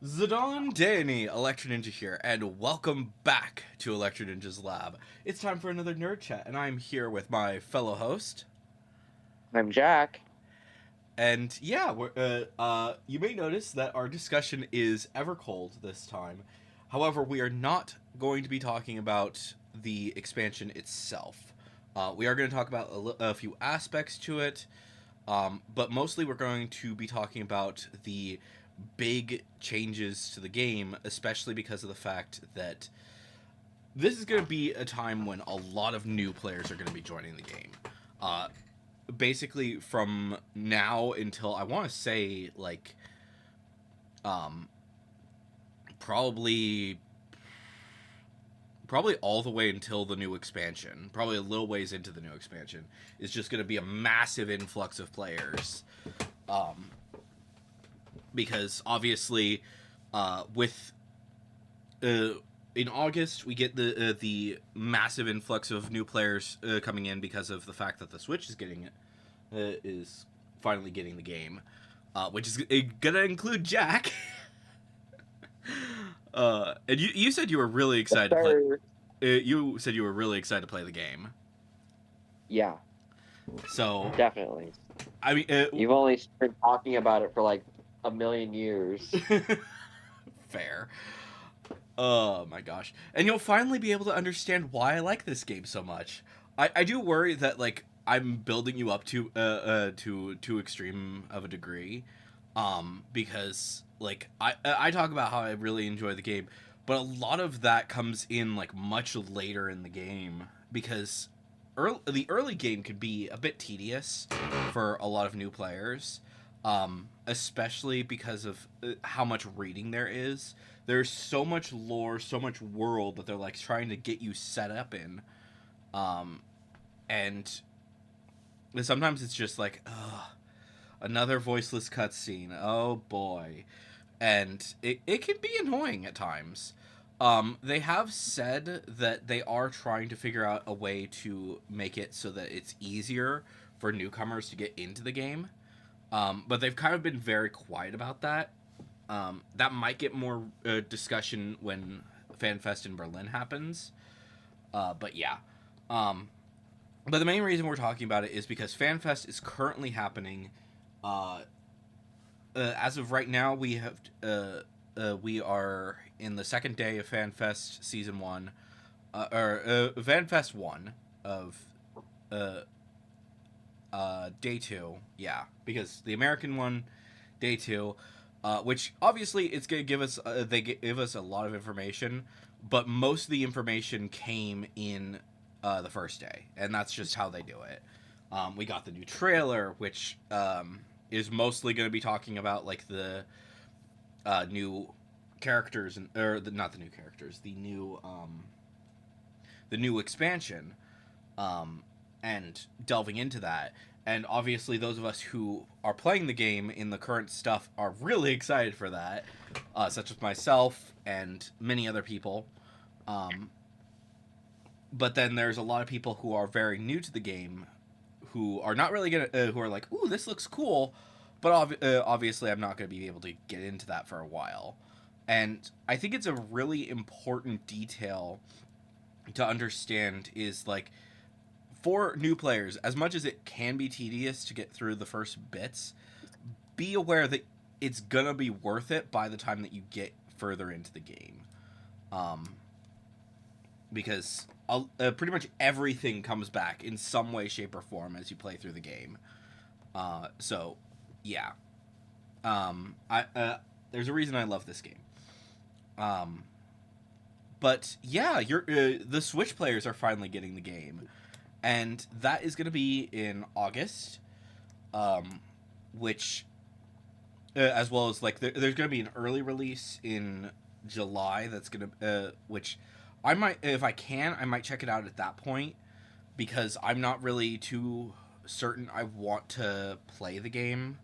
Zidane Danny, Electro Ninja here, and welcome back to Electro Ninja's Lab. It's time for another Nerd Chat, and I'm here with my fellow host. I'm Jack. And yeah, you may notice that our discussion is Evercold this time. However, we are not going to be talking about the expansion itself. We are going to talk about a few aspects to it, but mostly we're going to be talking about the big changes to the game, especially because of the fact that this is going to be a time when a lot of new players are going to be joining the game. Uh, Basically, from now until I want to say um, probably probably all the way until the new expansion, probably a little ways into the new expansion, is just going to be a massive influx of players. Um, because obviously, with uh, in August we get the massive influx of new players coming in because of the fact that the Switch is finally getting the game, which is gonna include Jack. And you said you were really Yes, excited to play. sir. You said you were really excited to play the game. Yeah, So definitely. I mean, You've only been talking about it for like a million years. fair. Oh my gosh. And you'll finally be able to understand why I like this game so much. I do worry that like I'm building you up to too extreme of a degree. Because like I talk about how I really enjoy the game, but a lot of that comes in like much later in the game because the early game could be a bit tedious for a lot of new players, especially because of how much reading there is. There's so much lore, so much world that they're like trying to get you set up in, um, and sometimes it's just like, ugh, another voiceless cutscene. Oh boy, and it can be annoying at times. They have said that they are trying to figure out a way to make it so that it's easier for newcomers to get into the game. But they've kind of been very quiet about that. That might get more discussion when FanFest in Berlin happens. But yeah. Um, but the main reason we're talking about it is because FanFest is currently happening. Uh, as of right now, we are in the second day of FanFest Season 1. FanFest 1 of uh, Day 2. Yeah, because the American one, Day 2, which obviously it's going to give us, they give us a lot of information, but most of the information came in the first day, and that's just how they do it. We got the new trailer, which is mostly going to be talking about like the new characters and not the new characters, the new expansion, um, and delving into that. And obviously, those of us who are playing the game in the current stuff are really excited for that, such as myself and many other people. Um, but then there's a lot of people who are very new to the game who are not really gonna, who are like, "Ooh, this looks cool," but obviously, I'm not gonna be able to get into that for a while. And I think it's a really important detail to understand is like for new players, as much as it can be tedious to get through the first bits, be aware that it's gonna be worth it by the time that you get further into the game. Um, because pretty much everything comes back in some way, shape, or form as you play through the game. So, yeah. I There's a reason I love this game. Um, but yeah, the Switch players are finally getting the game, and that is going to be in August, um, which as well as like there's going to be an early release in July. That's going to which I might, if I can, I might check it out at that point because I'm not really too certain I want to play the game.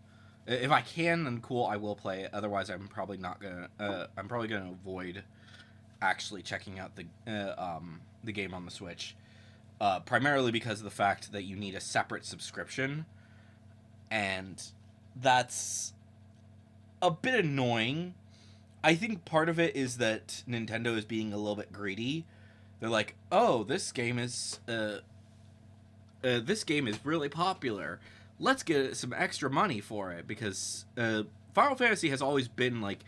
If I can, then cool, I will play it. Otherwise, I'm probably not gonna. I'm probably gonna avoid actually checking out the game on the Switch. Primarily because of the fact that you need a separate subscription, and that's a bit annoying. I think part of it is that Nintendo is being a little bit greedy. They're like, oh, this game is really popular. Let's get some extra money for it because Final Fantasy has always been like,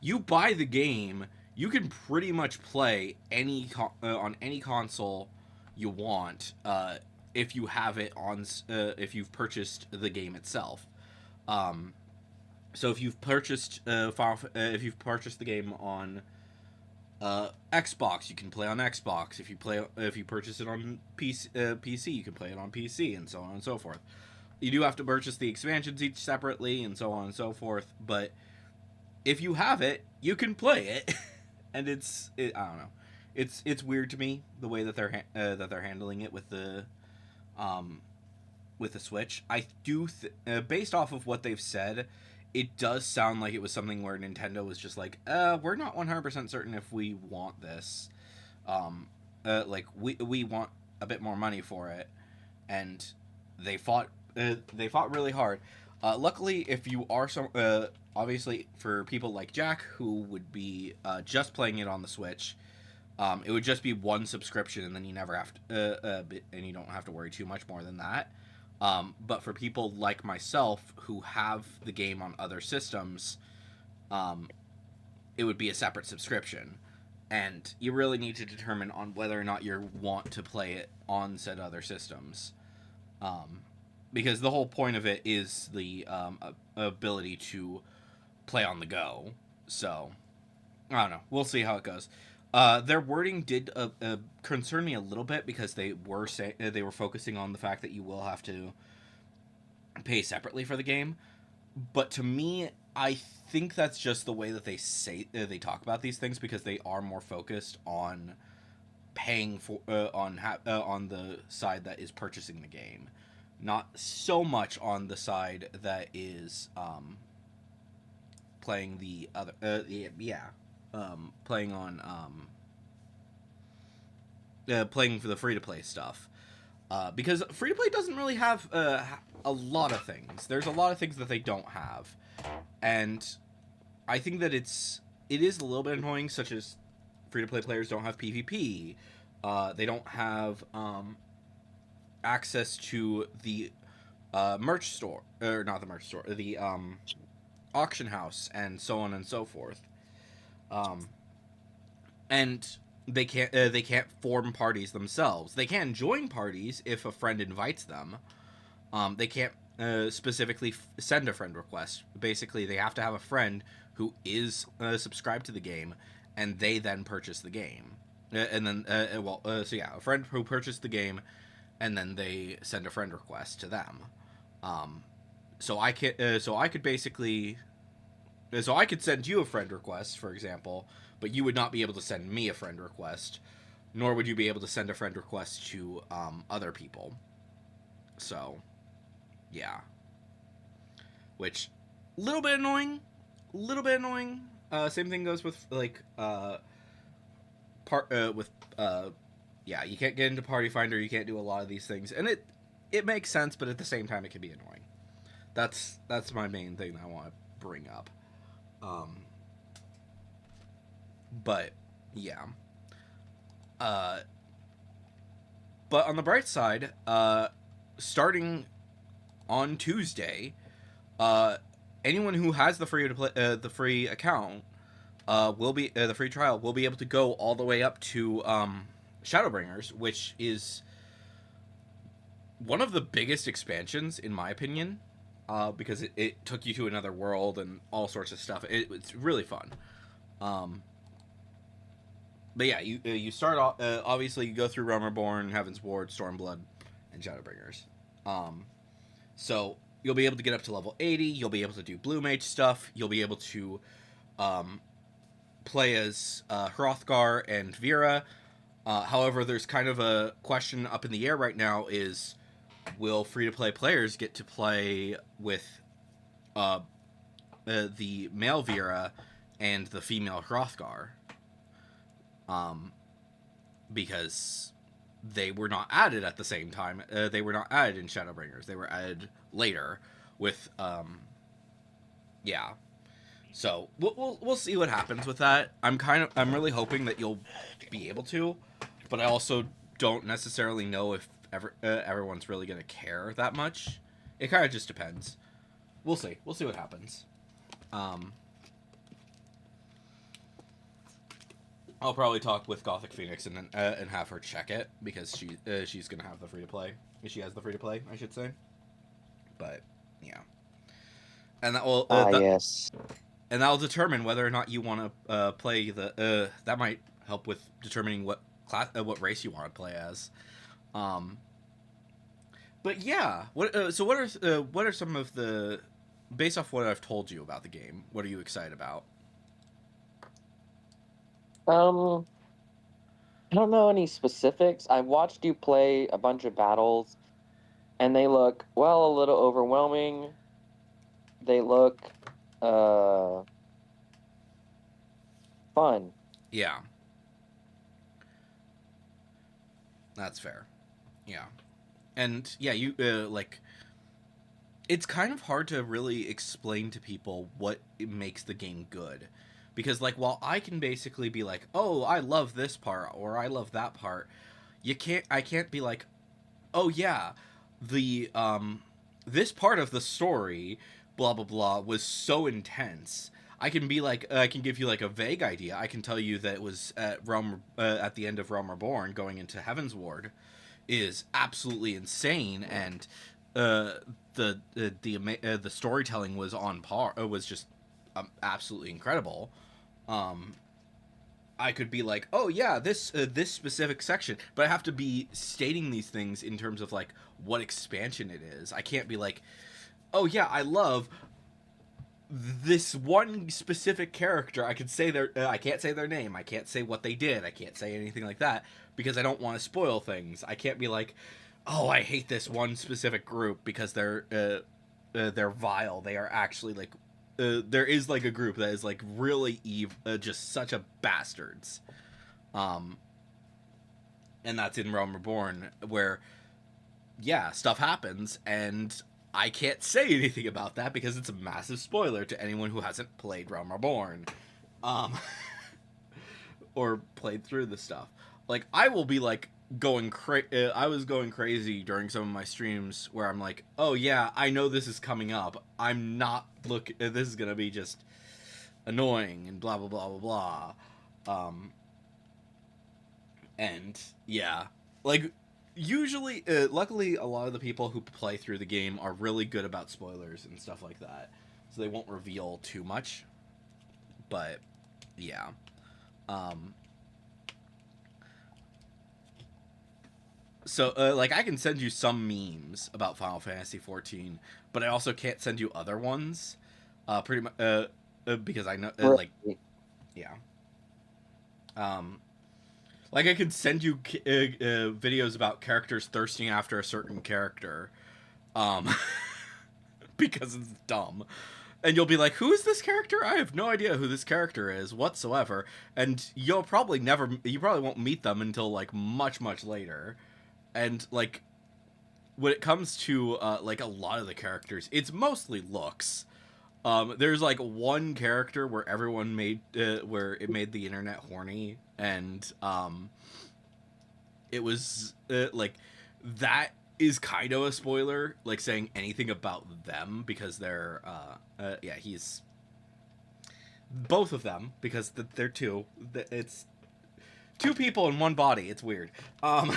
you buy the game, you can pretty much play on any console you want if you have it on if you've purchased the game itself. Um, so if you've purchased the game on Xbox, you can play on Xbox. If you purchase it on PC, you can play it on PC, and so on and so forth. You do have to purchase the expansions each separately, and so on and so forth. But if you have it, you can play it, and I don't know. It's weird to me the way that they're handling it um with the Switch. I do based off of what they've said, it does sound like it was something where Nintendo was just like, we're not 100% certain if we want this. Like we want a bit more money for it, and they fought really hard. Luckily, if you are obviously for people like Jack who would be just playing it on the Switch, it would just be one subscription, and then you never have to, and you don't have to worry too much more than that. But for people like myself who have the game on other systems, um, it would be a separate subscription, and you really need to determine on whether or not you want to play it on said other systems, um, because the whole point of it is the ability to play on the go. So I don't know. We'll see how it goes. Their wording did concern me a little bit because they were focusing on the fact that you will have to pay separately for the game. But to me, I think that's just the way that they talk about these things because they are more focused on paying for on the side that is purchasing the game, not so much on the side that is playing the other playing on playing for the free to play stuff. Because free to play doesn't really have a lot of things. There's a lot of things that they don't have, and I think that it is a little bit annoying, such as free to play players don't have PvP. They don't have access to the merch store, or not the merch store, the auction house, and so on and so forth. Um, and they can't form parties themselves. They can join parties if a friend invites them. They can't specifically send a friend request. Basically, they have to have a friend who is subscribed to the game, and they then purchase the game. And then, so yeah, a friend who purchased the game, and then they send a friend request to them. Um, so I could basically, so I could send you a friend request, for example, but you would not be able to send me a friend request, nor would you be able to send a friend request to other people. So, yeah, which little bit annoying, little bit annoying. Same thing goes with like part with yeah, you can't get into Party Finder, you can't do a lot of these things, and it makes sense, but at the same time, it can be annoying. That's my main thing that I want to bring up. Um, but yeah. Uh, but on the bright side, starting on Tuesday, uh, anyone who has the free account, will be the free trial will be able to go all the way up to Shadowbringers, which is one of the biggest expansions in my opinion, because it took you to another world and all sorts of stuff. It's really fun. Um, but yeah, you start off. Obviously, you go through Realm Reborn, Heaven's Ward, Stormblood, and Shadowbringers. Um, so you'll be able to get up to level 80. You'll be able to do Blue Mage stuff. You'll be able to um, play as Hrothgar and Vera. However, there's kind of a question up in the air right now: is will free-to-play players get to play with the male Vera and the female Hrothgar? Because they were not added at the same time. They were not added in Shadowbringers. They were added later with, yeah. So we'll see what happens with that. I'm really hoping that you'll be able to, but I also don't necessarily know if everyone's really gonna care that much. It kind of just depends. We'll see. We'll see what happens. Um, I'll probably talk with Gothic Phoenix and have her check it because she's gonna have the free to play. She has the free to play, I should say. But yeah, and that will Ah, yes. and that'll determine whether or not you want to play the. That might help with determining what race you want to play as. Um, but yeah, what are some of the, based off what I've told you about the game? What are you excited about? Um, I don't know any specifics. I watched you play a bunch of battles, and they look, well, a little overwhelming. They look, uh, fun. Yeah, that's fair. Yeah, and yeah, you like. It's kind of hard to really explain to people what makes the game good, because like while I can basically be like, oh, I love this part or I love that part, you can't. I can't be like, oh yeah, the this part of the story, blah blah blah, was so intense. I can be like, I can give you like a vague idea. I can tell you that it was at the end of Realm Reborn, going into Heaven's Ward, is absolutely insane, and uh, the storytelling was on par. It was just absolutely incredible. Um, I could be like, oh yeah, this specific section, but I have to be stating these things in terms of like what expansion it is. I can't be like, oh yeah, I love this one specific character. I can say I can't say their name. I can't say what they did. I can't say anything like that because I don't want to spoil things. I can't be like, oh, I hate this one specific group because they're vile. They are actually like there is like a group that is like really just such a bastards. Um, and that's in Realm Reborn, where yeah, stuff happens, and I can't say anything about that because it's a massive spoiler to anyone who hasn't played Realm Reborn, um, or played through the stuff. Like I will be like I was going crazy during some of my streams where I'm like, oh yeah, I know this is coming up. I'm not look. This is gonna be just annoying and blah blah blah blah blah. And yeah, like usually luckily a lot of the people who play through the game are really good about spoilers and stuff like that, so they won't reveal too much. But yeah, um so like I can send you some memes about Final Fantasy 14, but I also can't send you other ones pretty much because I know Right. like yeah, um like I could send you videos about characters thirsting after a certain character, um, because it's dumb. And you'll be like, "Who is this character? I have no idea who this character is whatsoever." And you probably won't meet them until like much, much later. And like when it comes to like a lot of the characters, it's mostly looks. There's like one character where where it made the internet horny, and it was like that is kind of a spoiler, like saying anything about them because they're yeah, he's both of them because they're two. It's two people in one body. It's weird. Um,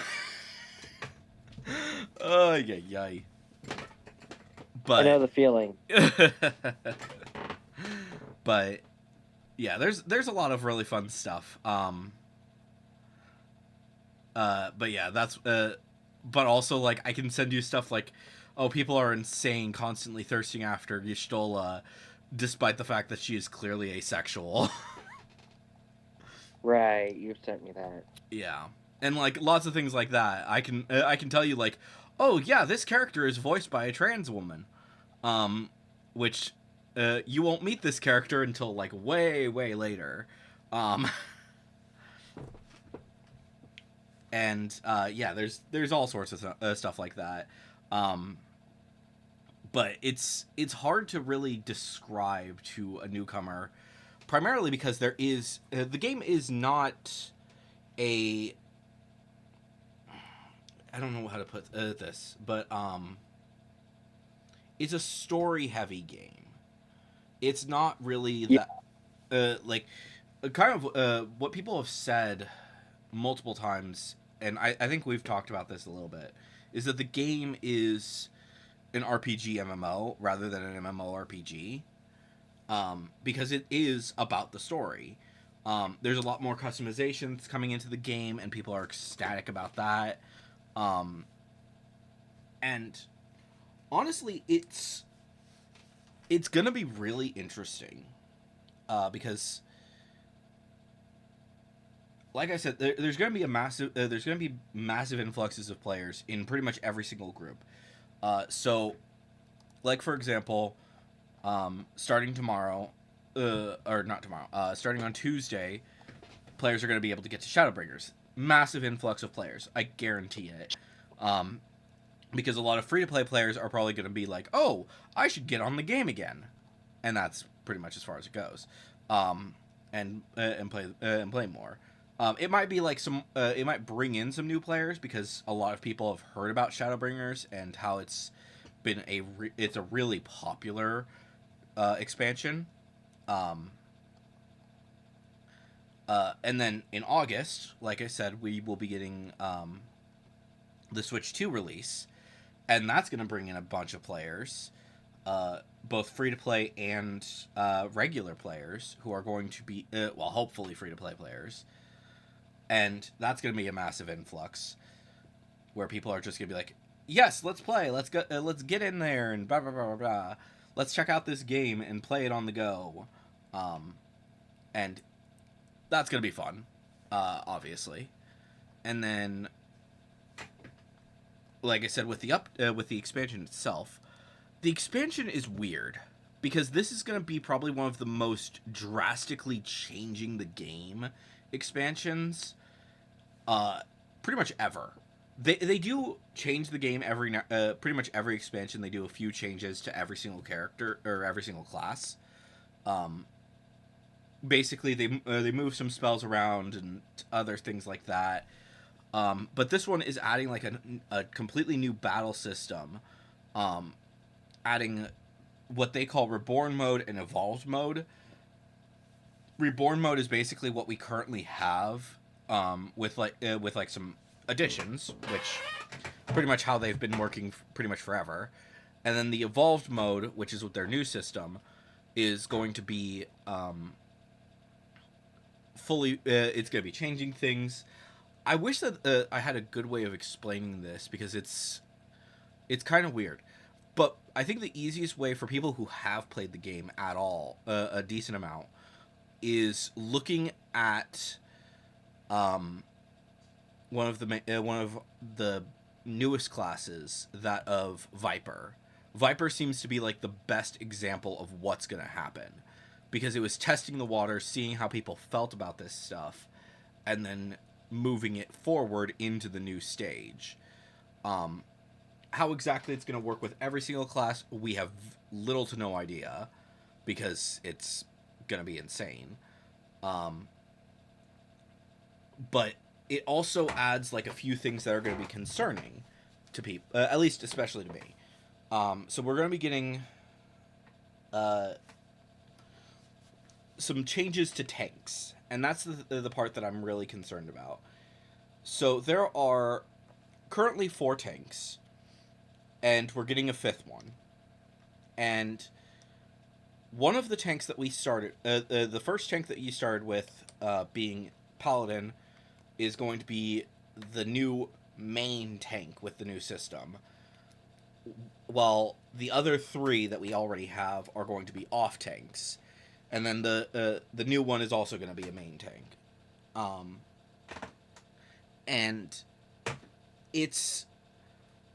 oh yeah, yay. I But know the feeling. but yeah, there's a lot of really fun stuff. But yeah, that's but also like I can send you stuff like, oh, people are insane, constantly thirsting after Y'shtola, despite the fact that she is clearly asexual. Right, you sent me that. Yeah, and like lots of things like that. I can tell you like, oh yeah, this character is voiced by a trans woman, um, which you won't meet this character until like way later, um, and yeah, there's all sorts of stuff like that. Um, but it's hard to really describe to a newcomer, primarily because the game is not a, I don't know how to put this, but it's a story heavy game. It's not really Yeah. that like kind of what people have said multiple times, and I think we've talked about this a little bit, is that the game is an RPG MMO rather than an MMORPG, because it is about the story. There's a lot more customizations coming into the game, and people are ecstatic about that. Um, and honestly, it's gonna be really interesting, because, like I said, there's gonna be massive influxes of players in pretty much every single group. So, like for example, starting tomorrow, or not tomorrow, starting on Tuesday, players are going to be able to get to Shadowbringers. Massive influx of players, I guarantee it. Um, because a lot of free to play players are probably going to be like, "Oh, I should get on the game again," and that's pretty much as far as it goes. Um, and play more. It might be like it might bring in some new players because a lot of people have heard about Shadowbringers and how it's a really popular expansion. Um, and then in August, like I said, we will be getting the Switch 2 release, and that's going to bring in a bunch of players, both free to play and regular players who are going to be, well, hopefully free to play players. And that's going to be a massive influx where people are just going to be like, yes, let's play. Let's get in there and blah, blah, blah, blah, blah. Let's check out this game and play it on the go. And that's going to be fun, obviously. And then, like I said, with the expansion itself, the expansion is weird because this is going to be probably one of the most drastically changing the game expansions, uh, pretty much ever. They do change the game pretty much every expansion. They do a few changes to every single character or every single class. Um, Basically, they move some spells around and other things like that. But this one is adding like a completely new battle system, um, adding what they call reborn mode and evolved mode. Reborn mode is basically what we currently have, with like some additions, which pretty much how they've been working pretty much forever. And then the evolved mode, which is with their new system, is going to be fully. It's going to be changing things. I wish that I had a good way of explaining this because it's kind of weird. But I think the easiest way for people who have played the game at all, a decent amount, is looking at um, one of the newest classes, that of Viper. Viper seems to be like the best example of what's going to happen because it was testing the water, seeing how people felt about this stuff, and then moving it forward into the new stage. Um, how exactly it's going to work with every single class, we have little to no idea because it's going to be insane. Um, but it also adds like a few things that are going to be concerning to people, at least especially to me. So we're going to be getting uh, some changes to tanks, and that's the part that I'm really concerned about. So there are currently 4 tanks, and we're getting a 5th one. And one of the tanks that we started, the first tank that you started with, being Paladin, is going to be the new main tank with the new system. While the other 3 that we already have are going to be off tanks, and then the new one is also going to be a main tank. Um, and it's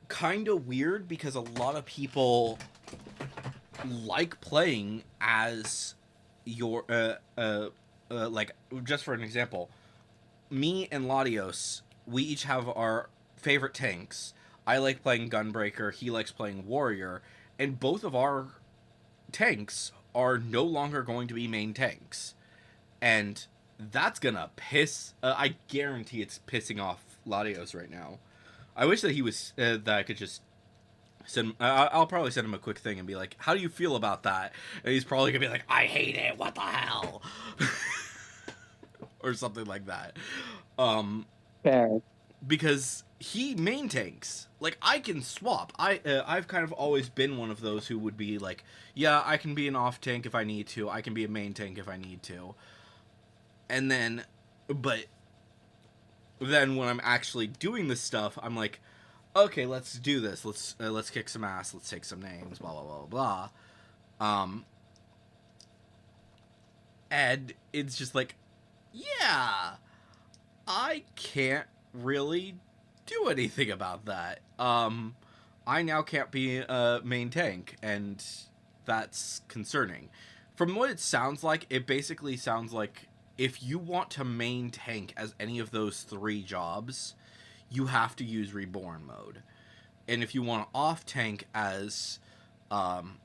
kind of weird because a lot of people like playing as your like, just for an example, me and Latios, we each have our favorite tanks. I like playing Gunbreaker, he likes playing Warrior, and both of our tanks are no longer going to be main tanks, and that's gonna piss. I guarantee it's pissing off Latios right now. I wish that he was that I could just send. I'll probably send him a quick thing and be like, "How do you feel about that?" And he's probably gonna be like, "I hate it. What the hell?" Or something like that. Um, Fair. because he main tanks. Like I can swap. I've kind of always been one of those who would be like, yeah, I can be an off tank if I need to. I can be a main tank if I need to. And then, but then when I'm actually doing this stuff, I'm like, okay, let's do this. Let's kick some ass. Let's take some names. Blah blah blah blah. Um, and it's just like, yeah, I can't really do anything about that. I now can't be a main tank, and that's concerning. From what it sounds like, it basically sounds like if you want to main tank as any of those three jobs, you have to use reborn mode. And if you want to off tank um,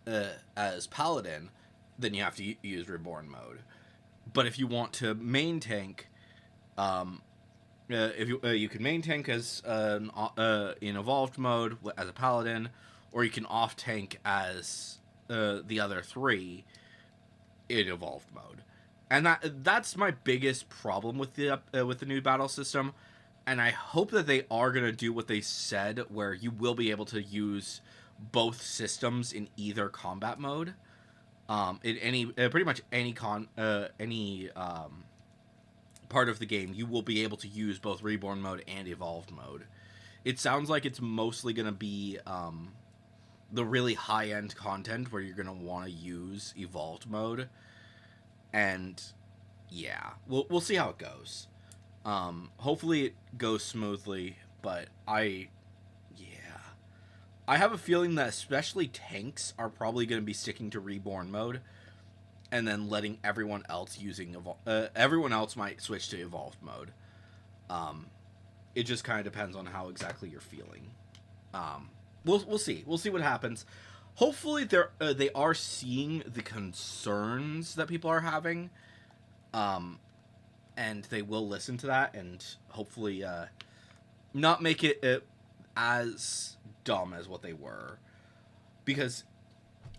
as paladin, then you have to use reborn mode. But if you want to main tank, um, if you can main tank as in evolved mode as a paladin, or you can off tank as the other three in evolved mode, and that's my biggest problem with the new battle system. And I hope that they are gonna do what they said, where you will be able to use both systems in either combat mode. In any pretty much any part of the game, you will be able to use both reborn mode and evolved mode. It sounds like it's mostly going to be the really high end content where you're going to want to use evolved mode, and yeah, we'll see how it goes. Hopefully it goes smoothly, but I have a feeling that especially tanks are probably going to be sticking to reborn mode, and then letting everyone else everyone else might switch to evolved mode. Um, it just kind of depends on how exactly you're feeling. Um, we'll see. We'll see what happens. Hopefully, they are seeing the concerns that people are having, um, and they will listen to that, and hopefully not make it as dumb as what they were, because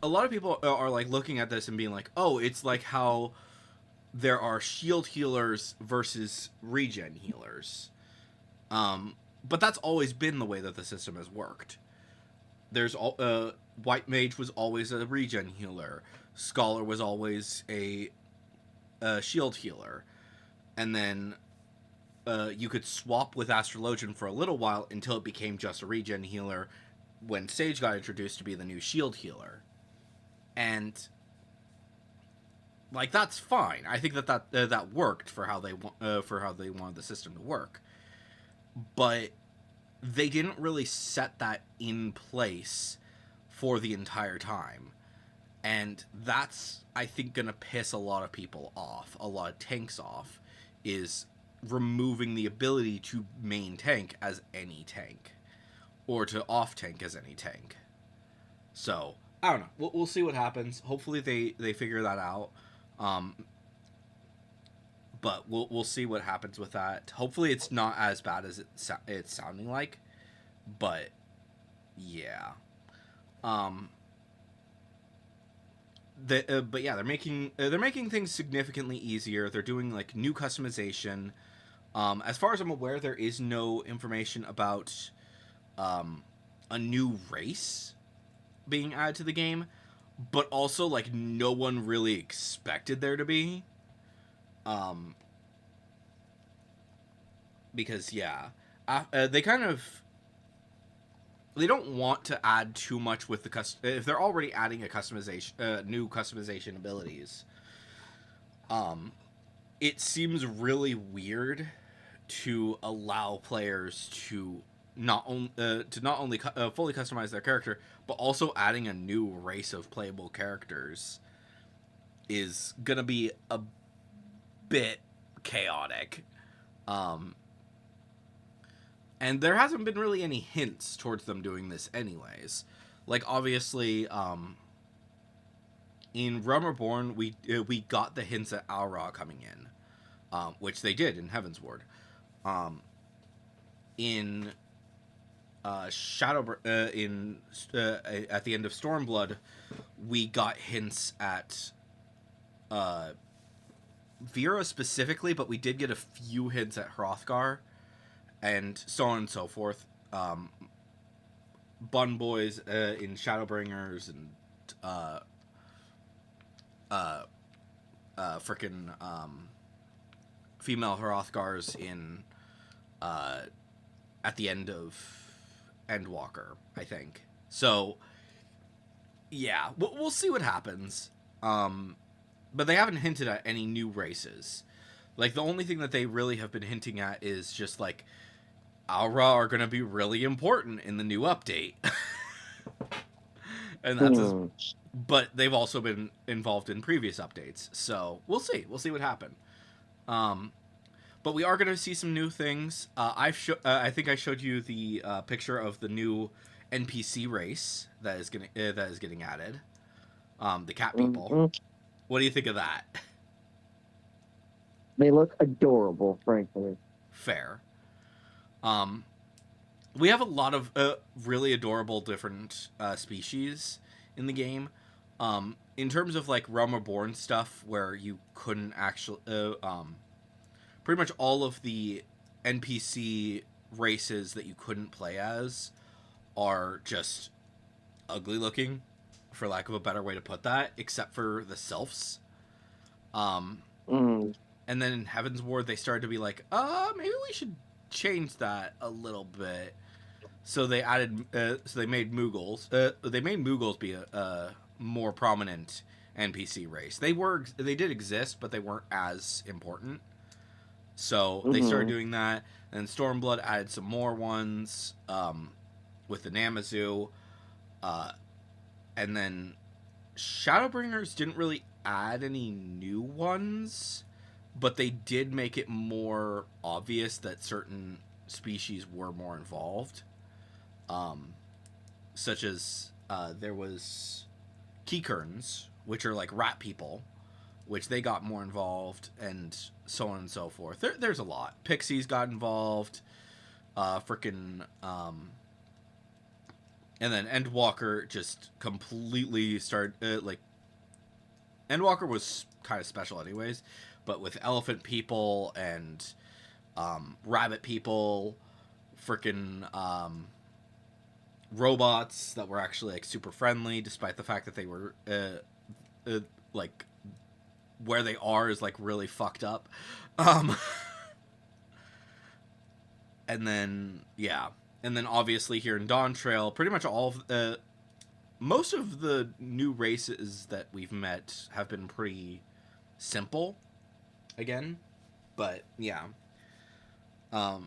a lot of people are like looking at this and being like, oh, it's like how there are shield healers versus regen healers. But that's always been the way that the system has worked. There's White Mage was always a regen healer. Scholar was always a shield healer, and then you could swap with Astrologian for a little while until it became just a regen healer. When Sage got introduced to be the new shield healer, and like that's fine. I think that worked for how they wanted the system to work, but they didn't really set that in place for the entire time. And that's, I think, gonna piss a lot of people off, a lot of tanks off, is removing the ability to main tank as any tank, or to off tank as any tank. So I don't know. We'll see what happens. Hopefully they figure that out. Um, but we'll see what happens with that. Hopefully it's not as bad as it's sounding like. But yeah. Um, but yeah, they're making things significantly easier. They're doing like new customization. As far as I'm aware, there is no information about a new race being added to the game, but also like no one really expected there to be. Um, because yeah, they kind of they don't want to add too much with if they're already adding a customization new customization abilities. um it seems really weird to allow players to not only fully customize their character, but also adding a new race of playable characters is gonna be a bit chaotic. um and there hasn't been really any hints towards them doing this anyways. Like obviously, in Realm Reborn, we got the hints at Aura coming in, which they did in Heaven's Ward. Um, in Shadow in at the end of Stormblood, we got hints at Vera specifically, but we did get a few hints at Hrothgar and so on and so forth. Bun Boys in Shadowbringers and uh, uh, freaking female Hrothgars in at the end of Endwalker, I think. So yeah, we'll see what happens. But they haven't hinted at any new races. Like the only thing that they really have been hinting at is just like Aura are going to be really important in the new update. And that's as, Hmm. but they've also been involved in previous updates. So we'll see. We'll see what happens. Um, but we are going to see some new things. I think I showed you the picture of the new NPC race that is getting added. The cat people. Hmm. What do you think of that? They look adorable, frankly. Fair. Um, we have a lot of really adorable different species in the game. In terms of like Realm Reborn stuff, where you couldn't actually, pretty much all of the NPC races that you couldn't play as are just ugly looking, for lack of a better way to put that, except for the sylphs. Um, Mm. and then in Heaven's Ward, they started to be like, maybe we should change that a little bit. So they added, so they made Moogles. They made Moogles be a more prominent NPC race. They did exist, but they weren't as important. So they started Hmm. doing that. And Stormblood added some more ones with the Namazu. Uh, and then Shadowbringers didn't really add any new ones, but they did make it more obvious that certain species were more involved. Um, Such as there was Keykerns, which are like rat people, which they got more involved, and so on and so forth. There's a lot. Pixies got involved. Freaking and then Endwalker just completely started like Endwalker was kind of special anyways, but with elephant people and rabbit people, freaking robots that were actually like super friendly, despite the fact that they were like where they are is like really fucked up. Um, and then yeah, and then obviously here in Dawn Trail, pretty much all of most of the new races that we've met have been pretty simple again, but yeah.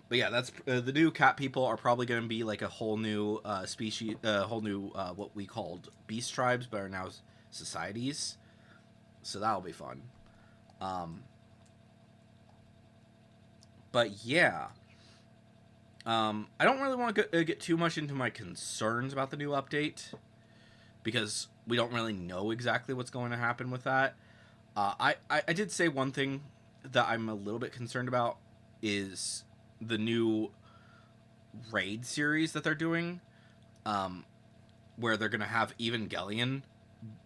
But yeah, that's the new cat people are probably going to be like a whole new species, whole new what we called beast tribes, but are now societies. So that'll be fun. Um, but yeah, I don't really want to get too much into my concerns about the new update because we don't really know exactly what's going to happen with that. I did say one thing that I'm a little bit concerned about is the new raid series that they're doing, um, where they're gonna have Evangelion.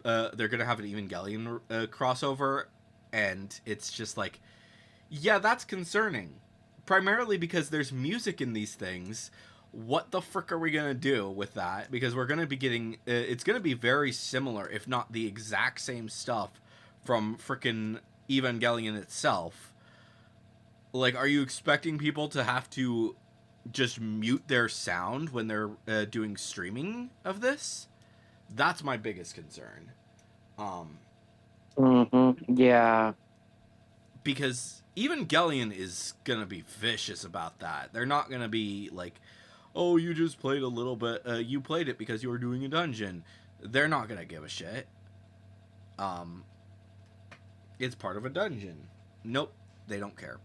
They're gonna have an Evangelion crossover, and it's just like, yeah, that's concerning. Primarily because there's music in these things. What the frick are we gonna do with that? Because we're gonna be getting. It's gonna be very similar, if not the exact same stuff, from frickin' Evangelion itself. Like, are you expecting people to have to just mute their sound when they're doing streaming of this? That's my biggest concern. Um, Hmm. Yeah. because Evangelion is gonna be vicious about that. They're not gonna be like, "Oh, you just played a little bit. You played it because you were doing a dungeon." They're not gonna give a shit. Um, it's part of a dungeon. Nope, they don't care.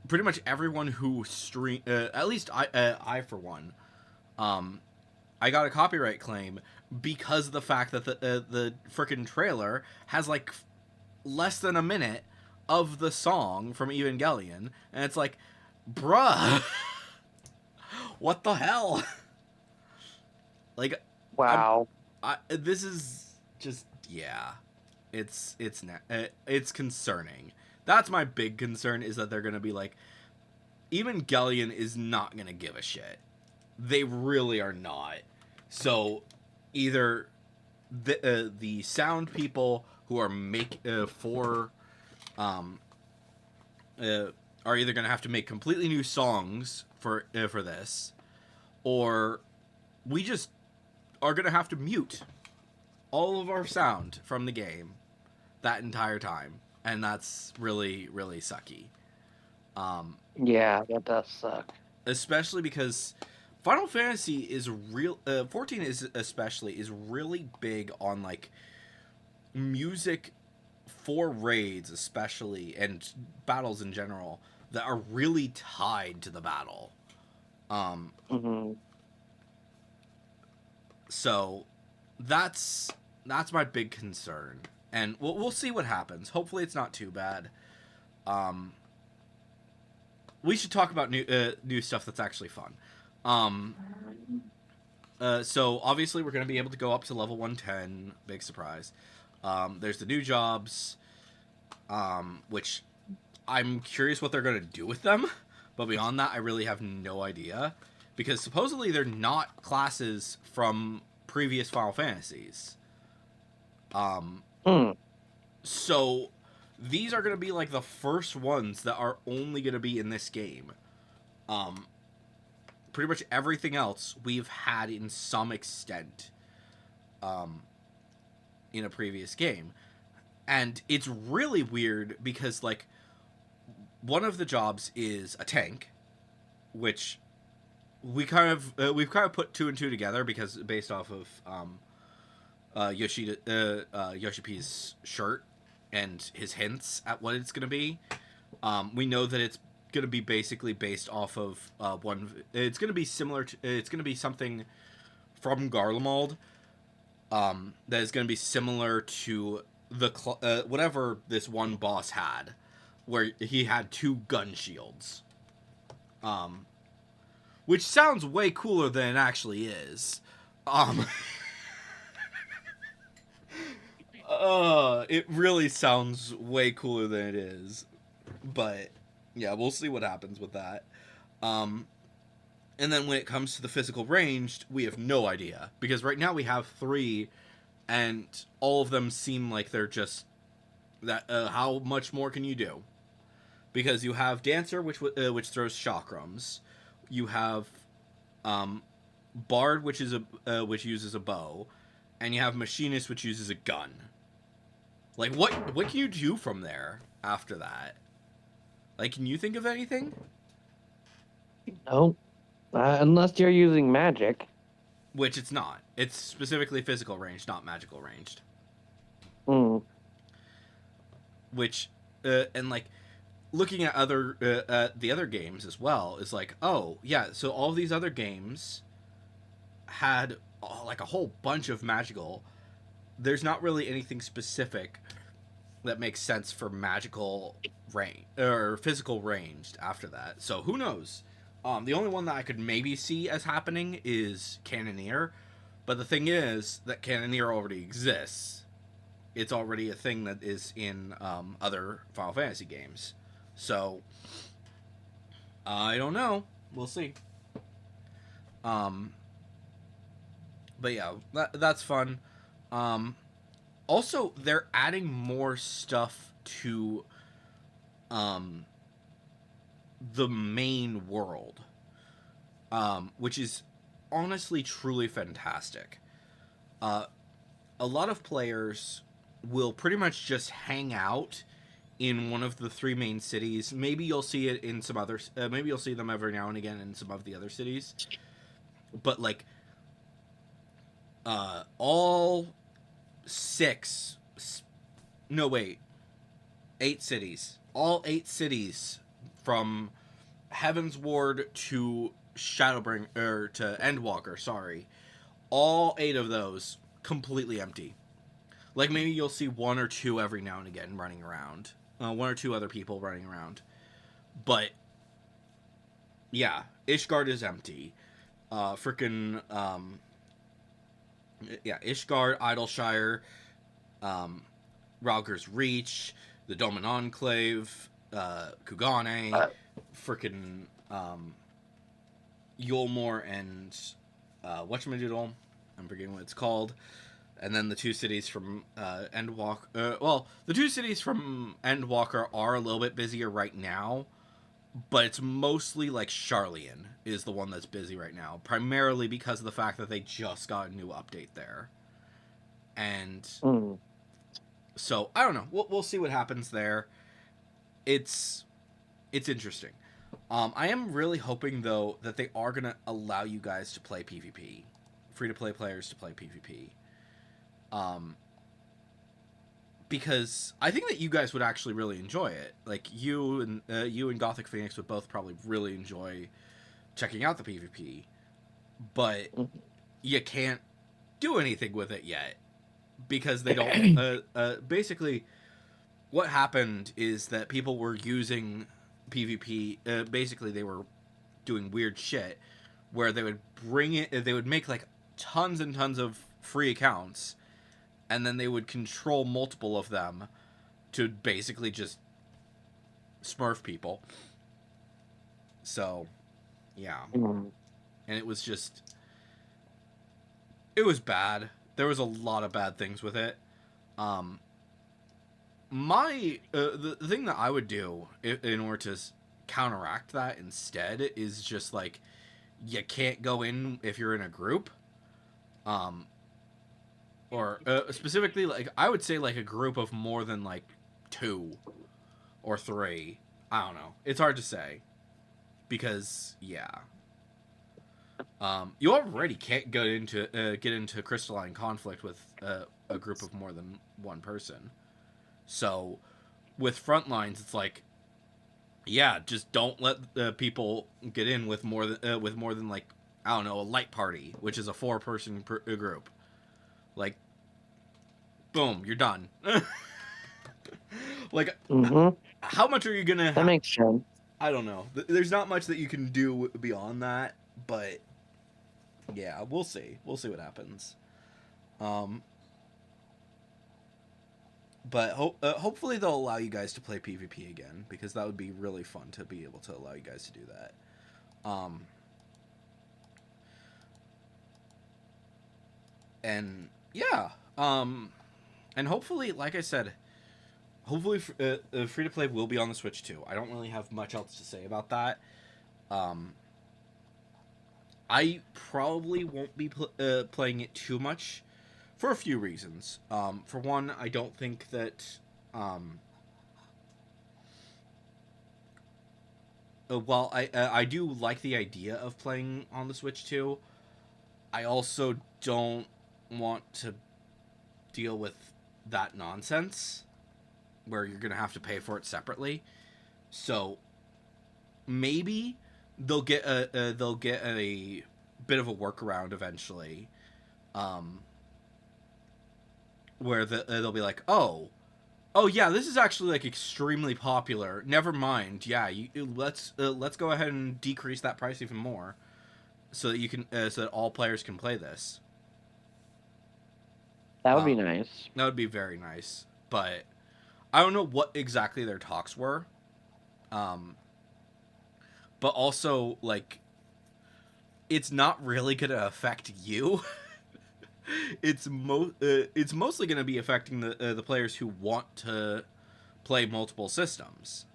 Pretty much everyone who stream, at least I for one, um, I got a copyright claim because of the fact that the freaking trailer has like less than a minute of the song from Evangelion, and it's like, bruh, what the hell? Like, I'm, Wow. this is just yeah, it's concerning. That's my big concern is that they're gonna be like, Evangelion is not gonna give a shit. They really are not. So either the sound people who are for um uh, are either gonna have to make completely new songs for this, or we just are gonna have to mute all of our sound from the game that entire time, and that's really really sucky. Yeah, that does suck. Especially because Final Fantasy is 14 is especially is really big on like music for raids especially and battles in general that are really tied to the battle. Um Hmm. so that's my big concern. And we'll see what happens. Hopefully it's not too bad. Um we should talk about new stuff that's actually fun. Um so obviously we're going to be able to go up to level 110. Big surprise. There's the new jobs, which I'm curious what they're going to do with them. But beyond that, I really have no idea. Because supposedly they're not classes from previous Final Fantasies. Um, Hmm. so these are going to be like the first ones that are only going to be in this game. Um, Pretty much everything else we've had in some extent. Um, in a previous game. And it's really weird because like one of the jobs is a tank, which we've kind of put two and two together because based off of Yoshi P's shirt and his hints at what it's gonna be. We know that it's gonna be basically based off of one. It's gonna be similar to. It's gonna be something from Garlemald. That is going to be similar to the whatever this one boss had, where he had two gun shields. Um, which sounds way cooler than it actually is. Um, it really sounds way cooler than it is, but yeah, we'll see what happens with that. Um, and then when it comes to the physical ranged, we have no idea because right now we have three, and all of them seem like they're just that. How much more can you do? Because you have Dancer, which throws chakrams. You have um, Bard, which uses a bow, and you have Machinist, which uses a gun. Like what can you do from there after that? Like, can you think of anything? No, unless you're using magic. Which it's not. It's specifically physical ranged, not magical ranged. Hmm. Which and like looking at the other games as well is like, oh yeah, so all these other games had like a whole bunch of magical. There's not really anything specific that makes sense for magical range or physical ranged after that. So who knows? The only one that I could maybe see as happening is Cannoneer, but the thing is that Cannoneer already exists. It's already a thing that is in other Final Fantasy games. So I don't know. We'll see. Um, but yeah, that's fun. Um, Also, they're adding more stuff to um, the main world, which is honestly truly fantastic. Uh, a lot of players will pretty much just hang out in one of the three main cities. Maybe you'll see it in some others. Maybe you'll see them every now and again in some of the other cities. But like all six, no wait, 8 cities. All 8 cities from Heaven's Ward to Shadowbring or to Endwalker, sorry, All 8 of those completely empty. Like maybe you'll see 1 or 2 every now and again running around, 1 or 2 other people running around, but yeah, Ishgard is empty. Freaking yeah, Ishgard, Idleshire, um, Rauger's Reach, the Doman Enclave, Kugane, Uh, freaking Yulmore and whatchamadoodle, I'm forgetting what it's called, and then the 2 cities from Endwalker. Well, the 2 cities from Endwalker are a little bit busier right now, but it's mostly like Charlian is the one that's busy right now, primarily because of the fact that they just got a new update there, and mm, so I don't know. We'll see what happens there. It's it's interesting. I am really hoping though that they are gonna allow you guys to play PvP, free to play players to play PvP. Um, because I think that you guys would actually really enjoy it. Like you and Gothic Phoenix would both probably really enjoy checking out the PvP, but mhm. you can't do anything with it yet because they don't. Basically, what happened is that people were using PvP. Basically, they were doing weird shit where they would bring it. They would make like tons and tons of free accounts, and then they would control multiple of them to basically just smurf people. So, yeah, Mm, and it was bad. There was a lot of bad things with it. Um, the thing that I would do in order to counteract that instead is just like you can't go in if you're in a group. Um, or specifically like I would say like a group of more than like 2 or 3. I don't know. It's hard to say because yeah. You already can't get into crystalline conflict with a group of more than 1 person. So with frontlines, it's like, yeah, just don't let people get in with more than like I don't know a light party, which is a 4-person group. Like, boom, you're done. Like, mm-hmm. how much are you gonna That have? makes sense. I don't know. There's not much that you can do beyond that, but yeah, we'll see. We'll see what happens. Um, but hopefully they'll allow you guys to play PvP again because that would be really fun to be able to allow you guys to do that. Um, and yeah, and hopefully, like I said, hopefully free to play will be on the Switch too. I don't really have much else to say about that. Um, I probably won't be playing it too much for a few reasons. For one, I don't think that. While I do like the idea of playing on the Switch too, I also don't want to deal with that nonsense where you're gonna have to pay for it separately. So maybe they'll get a bit of a workaround eventually, um, where they'll be like, oh yeah, this is actually like extremely popular. Never mind, yeah, let's go ahead and decrease that price even more, so that you can so that all players can play this. That would be Um, nice. that would be very nice, but I don't know what exactly their talks were. Um, but also like it's not really gonna affect you. It's mostly gonna be affecting the players who want to play multiple systems.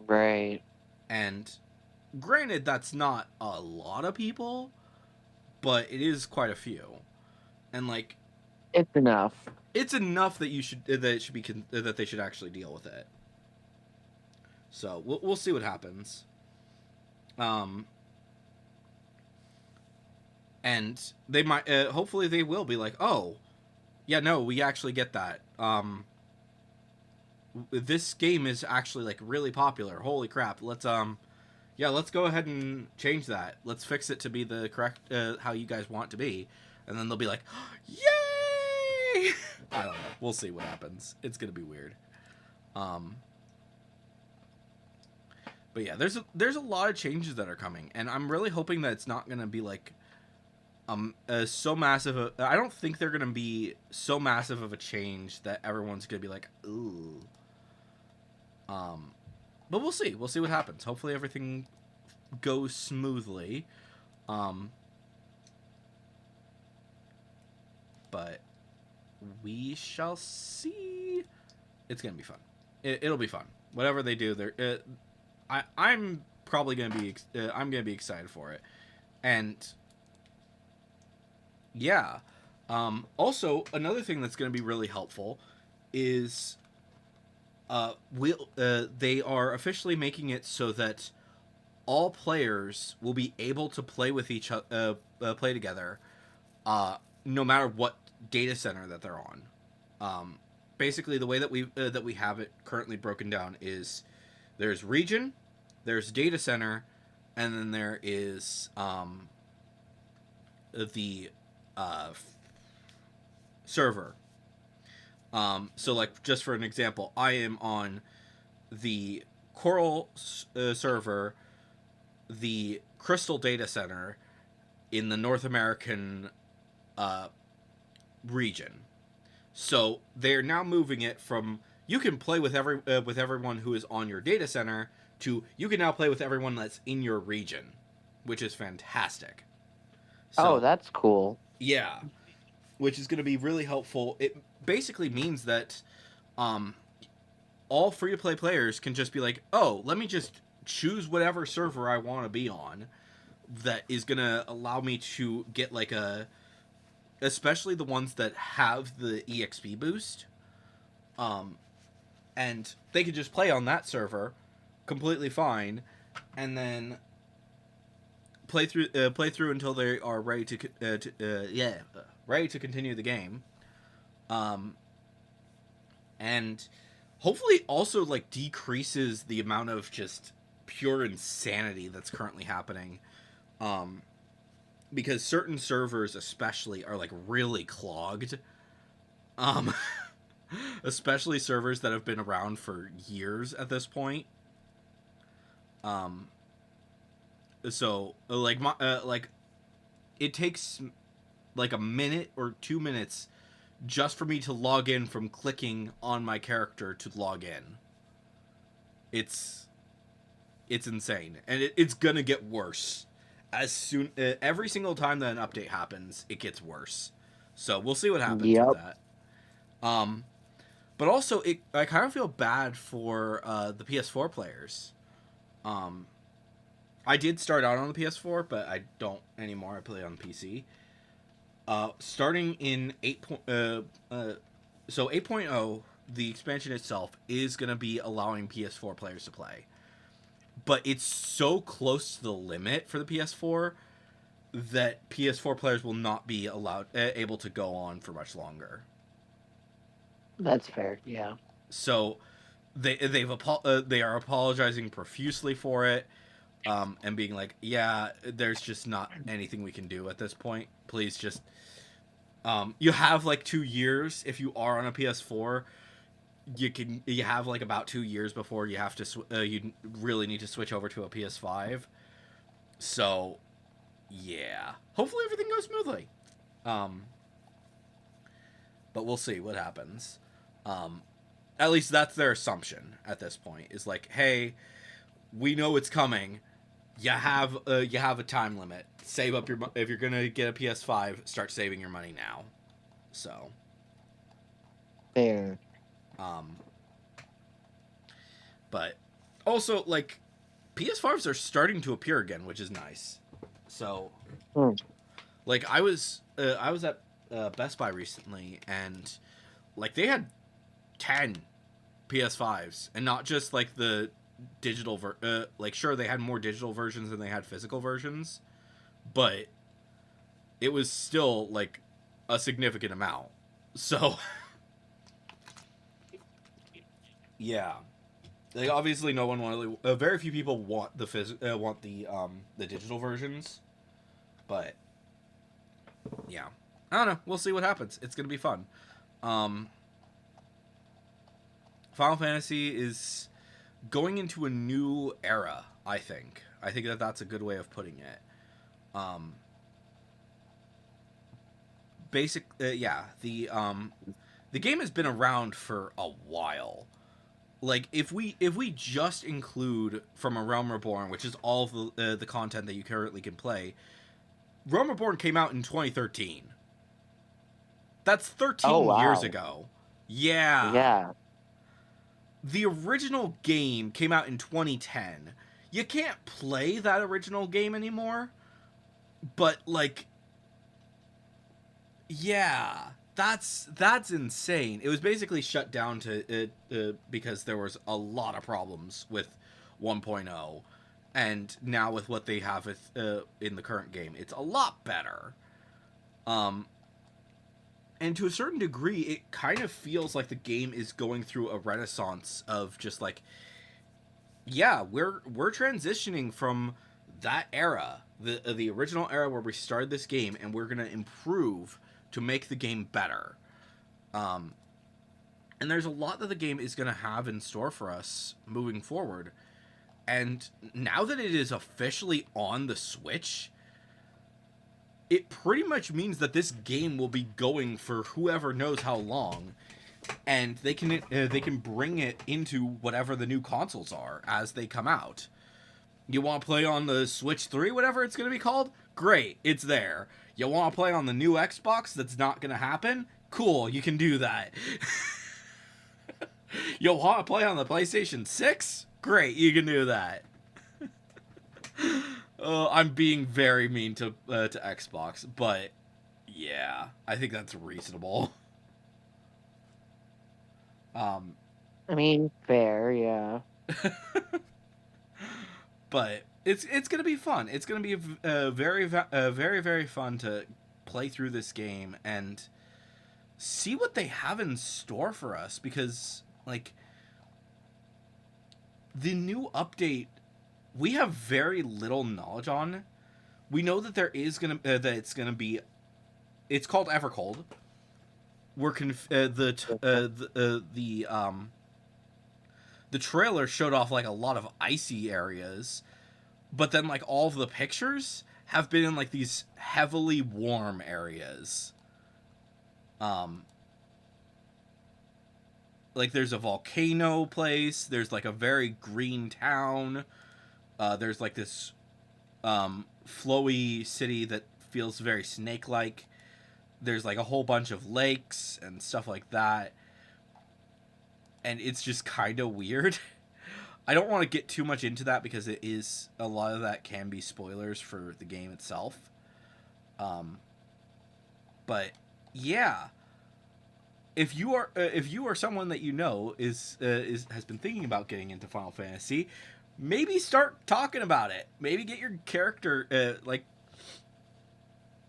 Right. And granted, that's not a lot of people, but it is quite a few. And like, It's enough. it's enough that you should that it should be that they should actually deal with it. So we'll see what happens. Um, and they might hopefully they will be like, oh yeah, no, we actually get that. This game is actually like really popular. Holy crap! yeah, let's go ahead and change that. Let's fix it to be the correct how you guys want it to be, and then they'll be like, yay! I don't know. We'll see what happens. It's gonna be weird. Um, but yeah, there's a lot of changes that are coming, and I'm really hoping that it's not gonna be like so massive. I don't think they're gonna be so massive of a change that everyone's gonna be like, ooh. But we'll see. We'll see what happens. Hopefully everything goes smoothly. Um, but we shall see. It's gonna be fun. It'll be fun. Whatever they do, I'm probably gonna be. I'm gonna be excited for it, and yeah. Also, another thing that's gonna be really helpful is they are officially making it so that all players will be able to play with each other, play together, no matter what data center that they're on. Basically, the way that we have it currently broken down is there's region, there's data center, and then there is the server. So, like, just for an example, I am on the Coral server, the Crystal data center in the North American region. So they're now moving it from you can play with everyone who is on your data center to you can now play with everyone that's in your region, which is fantastic. Oh, So that's cool. yeah, which is going to be really helpful. It basically means that um, all free to play players can just be like, oh, let me just choose whatever server I want to be on. That is going to allow me to get like especially the ones that have the EXP boost. Um, and they could just play on that server completely fine, and then play through until they are ready ready to continue the game. Um, and hopefully also like decreases the amount of just pure insanity that's currently happening. Um, because certain servers especially are like really clogged. Um, especially servers that have been around for years at this point. Um, so like it takes like a minute or 2 minutes just for me to log in from clicking on my character to log in. It's insane, and it's gonna get worse as soon every single time that an update happens, it gets worse. So we'll see what happens with Yep. that. Um, but also, I kind of feel bad for the PS4 players. Um, I did start out on the PS4, but I don't anymore. I play on PC. Starting in 8.0, the expansion itself is going to be allowing PS4 players to play. But it's so close to the limit for the PS4 that PS4 players will not be able to go on for much longer. That's fair. Yeah. So they are apologizing profusely for it, and being like, yeah, there's just not anything we can do at this point. Please just you have like 2 years if you are on a PS4. You have like about 2 years before you have to you really need to switch over to a PS5. So yeah, hopefully everything goes smoothly. Um, but we'll see what happens. Um, at least that's their assumption at this point. Is like, hey, we know it's coming. You have a time limit. Save up your if you're gonna get a PS5, start saving your money now. So, Fair. um, but also like PS5s are starting to appear again, which is nice. So, Hmm. like I was at Best Buy recently, and like they had 10 PS5s, and not just like the digital like sure they had more digital versions than they had physical versions, but it was still like a significant amount. So, yeah. Like obviously, no one want. Very few people want want the digital versions, but yeah, I don't know. We'll see what happens. It's gonna be fun. Um, Final Fantasy is going into a new era. I think that that's a good way of putting it. Um, yeah. The game has been around for a while. Like if we just include From a Realm Reborn, which is all of the content that you currently can play, Realm Reborn came out in 2013. That's Oh 13 years wow. ago. Yeah. Yeah. The original game came out in 2010. You can't play that original game anymore, but like yeah, that's insane. It was basically shut down because there was a lot of problems with 1.0, and now with what they have in the current game, it's a lot better. Um, and to a certain degree, it kind of feels like the game is going through a renaissance of just like, yeah, we're transitioning from that era, the original era where we started this game, and we're gonna improve to make the game better. Um, and there's a lot that the game is gonna have in store for us moving forward. And now that it is officially on the Switch, it pretty much means that this game will be going for whoever knows how long, and they can bring it into whatever the new consoles are as they come out. You want to play on the Switch 3, whatever it's going to be called? Great, it's there. You want to play on the new Xbox that's not going to happen? Cool, you can do that. You want to play on the PlayStation 6? Great, you can do that. I'm being very mean to Xbox, but yeah, I think that's reasonable. Um, I mean, fair, yeah. but it's gonna be fun. It's gonna be very very fun to play through this game and see what they have in store for us, because like the new update we have very little knowledge on. We know that there is gonna that it's gonna be, it's called Evercold. The trailer showed off like a lot of icy areas, but then like all of the pictures have been in like these heavily warm areas. Um, like there's a volcano place. There's like a very green town. There's like this flowy city that feels very snake-like. There's like a whole bunch of lakes and stuff like that, and it's just kind of weird. I don't want to get too much into that because it is, a lot of that can be spoilers for the game itself. Um, but yeah, if you are someone that you know is has been thinking about getting into Final Fantasy, maybe start talking about it. Maybe get your character like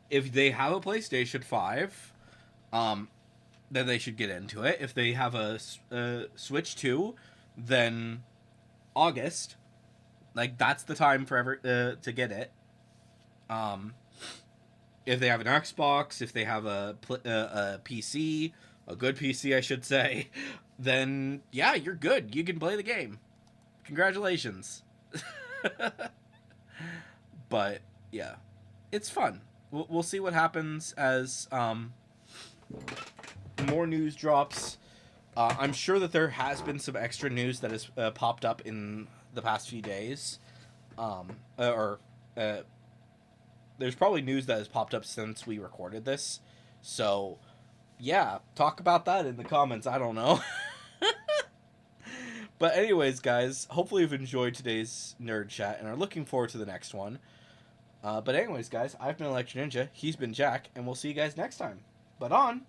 if they have a PlayStation 5, then they should get into it. If they have a Switch 2, then August, like that's the time for to get it. Um, if they have an Xbox, if they have a PC, a good PC, I should say, then yeah, you're good. You can play the game. Congratulations. But yeah, it's fun. We'll see what happens as more news drops. I'm sure that there has been some extra news that has popped up in the past few days. Or there's probably news that has popped up since we recorded this. So, yeah, talk about that in the comments. I don't know. But anyways, guys, hopefully you've enjoyed today's nerd chat and are looking forward to the next one. But anyways, guys, I've been Electro Ninja, he's been Jack, and we'll see you guys next time. But on!